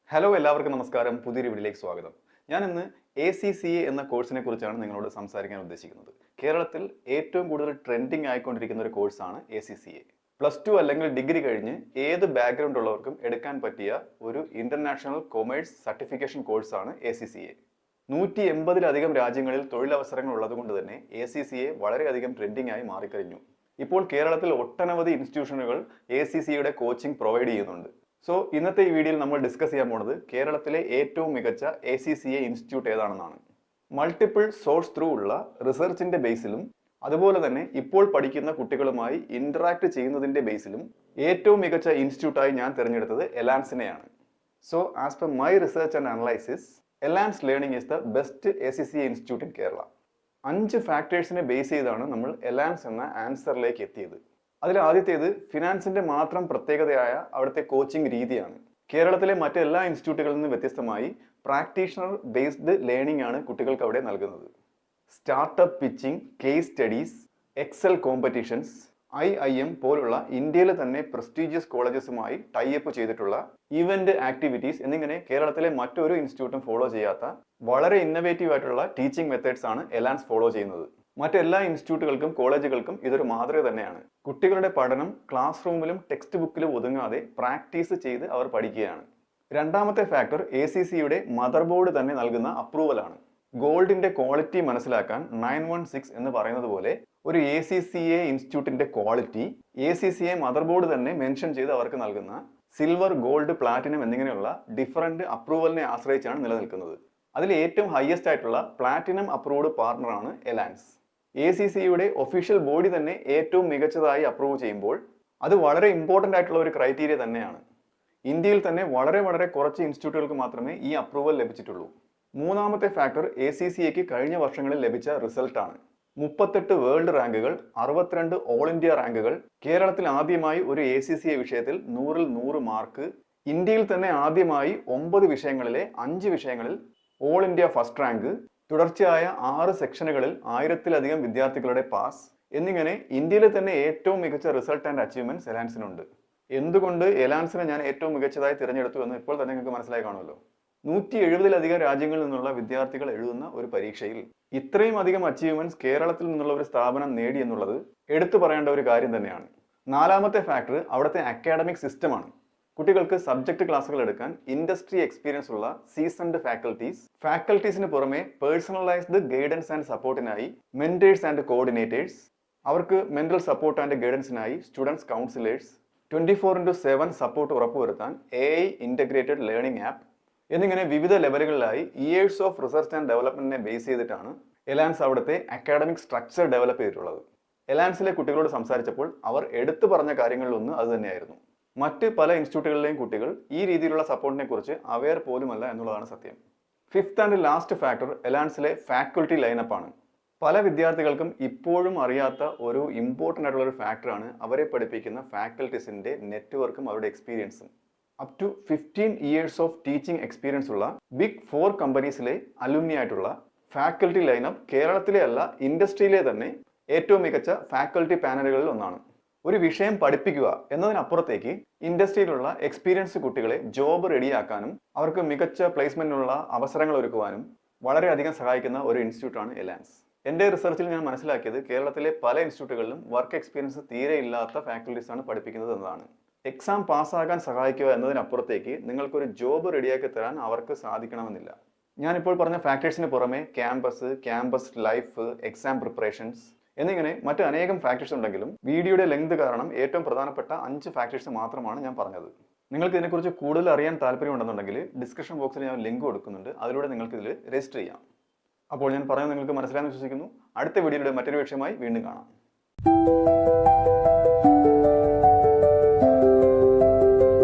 Hello എല്ലാവർക്കും നമസ്കാരം. പുതിയൊരു വീഡിയോയിലേക്ക് സ്വാഗതം. ഞാൻ ഇന്ന് ACCA എന്ന കോഴ്സിനെ കുറിച്ചാണ് നിങ്ങളോട് സംസാരിക്കാൻ ഉദ്ദേശിക്കുന്നത്. കേരളത്തിൽ ഏറ്റവും കൂടുതൽ ട്രെൻഡിങ് ആയിക്കൊണ്ടിരിക്കുന്ന ഒരു കോഴ്സാണ് ACCA. +2 അല്ലെങ്കിൽ ഡിഗ്രി കഴിഞ്ഞ് ഏത് ബാക്ക്ഗ്രൗണ്ട് ഉള്ളവർക്കും എടുക്കാൻ പറ്റിയ ഒരു ഇന്റർനാഷണൽ കൊമേഴ്സ് സർട്ടിഫിക്കേഷൻ കോഴ്സാണ് ACCA. 180-ലധികം രാജ്യങ്ങളിൽ തൊഴിലവസരങ്ങൾ ഉള്ളതുകൊണ്ട് തന്നെ ACCA വളരെയധികം ട്രെൻഡിങ് ആയി മാറിക്കഴിഞ്ഞു. ഇപ്പോൾ കേരളത്തിൽ ഒട്ടനവധി ഇൻസ്റ്റിറ്റ്യൂഷനുകൾ ACCAയുടെ കോച്ചിങ് പ്രൊവൈഡ് ചെയ്യുന്നുണ്ട്. സോ ഇന്നത്തെ ഈ വീഡിയോയിൽ നമ്മൾ ഡിസ്കസ് ചെയ്യാൻ പോണത് കേരളത്തിലെ ഏറ്റവും മികച്ച ACCA ഇൻസ്റ്റിറ്റ്യൂട്ട് ഏതാണെന്നാണ്. മൾട്ടിപ്പിൾ സോഴ്സ് ത്രൂ ഉള്ള റിസർച്ചിന്റെ ബേസിലും അതുപോലെ തന്നെ ഇപ്പോൾ പഠിക്കുന്ന കുട്ടികളുമായി ഇന്ററാക്ട് ചെയ്യുന്നതിന്റെ ബേസിലും ഏറ്റവും മികച്ച ഇൻസ്റ്റിറ്റ്യൂട്ടായി ഞാൻ തിരഞ്ഞെടുത്തത് എലാൻസിനെയാണ്. So as per my research and analysis, Elance learning is the best ACCA institute in Kerala. 5 ഫാക്ടേഴ്സിനെ ബേസ് ചെയ്താണ് നമ്മൾ എലാൻസ് എന്ന ആൻസറിലേക്ക് എത്തിയത്. അതിൽ ആദ്യത്തേത് ഫിനാൻസിന്റെ മാത്രം പ്രത്യേകതയായ അവിടുത്തെ കോച്ചിങ് രീതിയാണ്. കേരളത്തിലെ മറ്റെല്ലാ ഇൻസ്റ്റിറ്റ്യൂട്ടുകളിൽ നിന്ന് വ്യത്യസ്തമായി പ്രാക്ടീഷണർ ബേസ്ഡ് ലേണിംഗ് ആണ് കുട്ടികൾക്ക് അവിടെ നൽകുന്നത്. Startup pitching, case studies, excel competitions, IIM പോലുള്ള ഇന്ത്യയിലെ തന്നെ പ്രസ്റ്റീജിയസ് കോളേജസുമായി ടൈഅപ്പ് ചെയ്തിട്ടുള്ള ഇവന്റ് ആക്ടിവിറ്റീസ് എന്നിങ്ങനെ കേരളത്തിലെ മറ്റൊരു ഇൻസ്റ്റിറ്റ്യൂട്ടും ഫോളോ ചെയ്യാത്ത വളരെ ഇന്നവേറ്റീവ് ആയിട്ടുള്ള ടീച്ചിങ് മെത്തേഡ്സ് ആണ് എലാൻസ് ഫോളോ ചെയ്യുന്നത്. മറ്റെല്ലാ ഇൻസ്റ്റിറ്റ്യൂട്ടുകൾക്കും കോളേജുകൾക്കും ഇതൊരു മാതൃക തന്നെയാണ്. കുട്ടികളുടെ പഠനം ക്ലാസ് റൂമിലും ടെക്സ്റ്റ് ബുക്കിലും ഒതുങ്ങാതെ പ്രാക്ടീസ് ചെയ്ത് അവർ പഠിക്കുകയാണ്. രണ്ടാമത്തെ ഫാക്ടർ ACCAയുടെ മദർ ബോർഡ് തന്നെ നൽകുന്ന അപ്രൂവലാണ്. ഗോൾഡിന്റെ ക്വാളിറ്റി മനസ്സിലാക്കാൻ 916 എന്ന് പറയുന്നത് പോലെ ഒരു ACCA ഇൻസ്റ്റിറ്റ്യൂട്ടിന്റെ ക്വാളിറ്റി ACCA മദർ ബോർഡ് തന്നെ മെൻഷൻ ചെയ്ത് അവർക്ക് നൽകുന്ന സിൽവർ, ഗോൾഡ്, പ്ലാറ്റിനം എന്നിങ്ങനെയുള്ള ഡിഫറൻറ്റ് അപ്രൂവലിനെ ആശ്രയിച്ചാണ് നിലനിൽക്കുന്നത്. അതിൽ ഏറ്റവും ഹയസ്റ്റ് ആയിട്ടുള്ള പ്ലാറ്റിനം അപ്രൂവ്ഡ് പാർട്ണറാണ് എലാൻസ്. ACCAയുടെ ഒഫീഷ്യൽ ബോഡി തന്നെ ഏറ്റവും മികച്ചതായി അപ്രൂവ് ചെയ്യുമ്പോൾ അത് വളരെ ഇമ്പോർട്ടൻ്റ് ആയിട്ടുള്ള ഒരു ക്രൈറ്റീരിയ തന്നെയാണ്. ഇന്ത്യയിൽ തന്നെ വളരെ കുറച്ച് ഇൻസ്റ്റിറ്റ്യൂട്ടുകൾക്ക് മാത്രമേ ഈ അപ്രൂവൽ ലഭിച്ചിട്ടുള്ളൂ. മൂന്നാമത്തെ ഫാക്ടർ ACCAക്ക് കഴിഞ്ഞ വർഷങ്ങളിൽ ലഭിച്ച റിസൾട്ടാണ്. 38 വേൾഡ് റാങ്കുകൾ, 62 ഓൾ ഇന്ത്യ റാങ്കുകൾ, കേരളത്തിൽ ആദ്യമായി ഒരു ACCA വിഷയത്തിൽ 100-ൽ 100 മാർക്ക്, ഇന്ത്യയിൽ തന്നെ ആദ്യമായി 9 വിഷയങ്ങളിലെ 5 വിഷയങ്ങളിൽ ഓൾ ഇന്ത്യ ഫസ്റ്റ് റാങ്ക്, തുടർച്ചയായ 6 സെക്ഷനുകളിൽ 1000-ലധികം വിദ്യാർത്ഥികളുടെ പാസ് എന്നിങ്ങനെ ഇന്ത്യയിലെ തന്നെ ഏറ്റവും മികച്ച റിസൾട്ട് ആൻഡ് അച്ചീവ്മെന്റ്സ് എലാൻസിനുണ്ട്. എന്തുകൊണ്ട് എലാൻസിനെ ഞാൻ ഏറ്റവും മികച്ചതായി തിരഞ്ഞെടുത്തു എന്ന് ഇപ്പോൾ തന്നെ നിങ്ങൾക്ക് മനസ്സിലായി കാണുമല്ലോ. 170-ലധികം രാജ്യങ്ങളിൽ നിന്നുള്ള വിദ്യാർത്ഥികൾ എഴുതുന്ന ഒരു പരീക്ഷയിൽ ഇത്രയും അധികം അച്ചീവ്മെന്റ്സ് കേരളത്തിൽ നിന്നുള്ള ഒരു സ്ഥാപനം നേടി എന്നുള്ളത് എടുത്തു പറയേണ്ട ഒരു കാര്യം തന്നെയാണ്. നാലാമത്തെ ഫാക്ടർ അവിടുത്തെ അക്കാഡമിക് സിസ്റ്റമാണ്. കുട്ടികൾക്ക് സബ്ജക്ട് ക്ലാസ്സുകൾ എടുക്കാൻ ഇൻഡസ്ട്രി എക്സ്പീരിയൻസ് ഉള്ള സീസൺഡ് ഫാക്കൽറ്റീസിന് പുറമെ പേഴ്സണലൈസ്ഡ് ഗൈഡൻസ് ആൻഡ് സപ്പോർട്ടിനായി മെന്റേഴ്സ് ആൻഡ് കോർഡിനേറ്റേഴ്സ്, അവർക്ക് മെന്റൽ സപ്പോർട്ട് ആൻഡ് ഗൈഡൻസിനായി സ്റ്റുഡൻസ് കൗൺസിലേഴ്സ്, 24/7 സപ്പോർട്ട് ഉറപ്പുവരുത്താൻ AI ഇന്റഗ്രേറ്റഡ് ലേണിംഗ് ആപ്പ് എന്നിങ്ങനെ വിവിധ ലെവലുകളിലായി ഇയേഴ്സ് ഓഫ് റിസർച്ച് ആൻഡ് ഡെവലപ്മെന്റിനെ ബേസ് ചെയ്തിട്ടാണ് എലാൻസ് അവിടുത്തെ അക്കാഡമിക് സ്ട്രക്ചർ ഡെവലപ്പ് ചെയ്തിട്ടുള്ളത്. എലാൻസിലെ കുട്ടികളോട് സംസാരിച്ചപ്പോൾ അവർ എടുത്തു പറഞ്ഞ കാര്യങ്ങളിലൊന്ന് അത് തന്നെയായിരുന്നു. മറ്റ് പല ഇൻസ്റ്റിറ്റ്യൂട്ടുകളിലെയും കുട്ടികൾ ഈ രീതിയിലുള്ള സപ്പോർട്ടിനെ കുറിച്ച് അവെയർ പോലുമല്ല എന്നുള്ളതാണ് സത്യം. ഫിഫ്ത്ത് ആൻഡ് ലാസ്റ്റ് ഫാക്ടർ എലാൻസിലെ ഫാക്കൽറ്റി ലൈനപ്പാണ്. പല വിദ്യാർത്ഥികൾക്കും ഇപ്പോഴും അറിയാത്ത ഒരു ഇമ്പോർട്ടൻ്റ് ആയിട്ടുള്ള ഒരു ഫാക്ടറാണ് അവരെ പഠിപ്പിക്കുന്ന ഫാക്കൽറ്റീസിന്റെ നെറ്റ്വർക്കും അവരുടെ എക്സ്പീരിയൻസും. Up to 15 years of teaching experience ഉള്ള ബിഗ് 4 കമ്പനീസിലെ അലുമിനി ആയിട്ടുള്ള ഫാക്കൽറ്റി ലൈനപ്പ് കേരളത്തിലെ അല്ല ഇൻഡസ്ട്രിയിലെ തന്നെ ഏറ്റവും മികച്ച ഫാക്കൽറ്റി പാനലുകളിൽ ഒന്നാണ്. ഒരു വിഷയം പഠിപ്പിക്കുക എന്നതിനപ്പുറത്തേക്ക് ഇൻഡസ്ട്രിയിലുള്ള എക്സ്പീരിയൻസ് കുട്ടികളെ ജോബ് റെഡിയാക്കാനും അവർക്ക് മികച്ച പ്ലേസ്മെന്റിനുള്ള അവസരങ്ങൾ ഒരുക്കുവാനും വളരെയധികം സഹായിക്കുന്ന ഒരു ഇൻസ്റ്റിറ്റ്യൂട്ടാണ് എലാൻസ്. എൻ്റെ റിസർച്ചിൽ ഞാൻ മനസ്സിലാക്കിയത് കേരളത്തിലെ പല ഇൻസ്റ്റിറ്റ്യൂട്ടുകളിലും വർക്ക് എക്സ്പീരിയൻസ് തീരെ ഇല്ലാത്ത ഫാക്കൽറ്റീസാണ് പഠിപ്പിക്കുന്നത് എന്നതാണ്. എക്സാം പാസ്സാകാൻ സഹായിക്കുക എന്നതിനപ്പുറത്തേക്ക് നിങ്ങൾക്കൊരു ജോബ് റെഡിയാക്കി തരാൻ അവർക്ക് സാധിക്കണമെന്നില്ല. ഞാനിപ്പോൾ പറഞ്ഞ ഫാക്ടേഴ്സിന് പുറമെ ക്യാമ്പസ് ലൈഫ്, എക്സാം പ്രിപ്പറേഷൻസ് എന്നിങ്ങനെ മറ്റ് അനേകം ഫാക്ടേഴ്സ് ഉണ്ടെങ്കിലും വീഡിയോയുടെ ലെങ്ത് കാരണം ഏറ്റവും പ്രധാനപ്പെട്ട 5 ഫാക്ടേഴ്സ് മാത്രമാണ് ഞാൻ പറഞ്ഞത്. നിങ്ങൾക്ക് ഇതിനെക്കുറിച്ച് കൂടുതൽ അറിയാൻ താല്പര്യമുണ്ടെന്നുണ്ടെങ്കിൽ ഡിസ്ക്രിപ്ഷൻ ബോക്സിൽ ഞാൻ ലിങ്ക് കൊടുക്കുന്നുണ്ട്. അതിലൂടെ നിങ്ങൾക്ക് ഇതിൽ രജിസ്റ്റർ ചെയ്യാം. അപ്പോൾ ഞാൻ പറയുന്നത് നിങ്ങൾക്ക് മനസ്സിലായെന്ന് വിശ്വസിക്കുന്നു. അടുത്ത വീഡിയോയുടെ മറ്റൊരു വിഷയമായി വീണ്ടും കാണാം.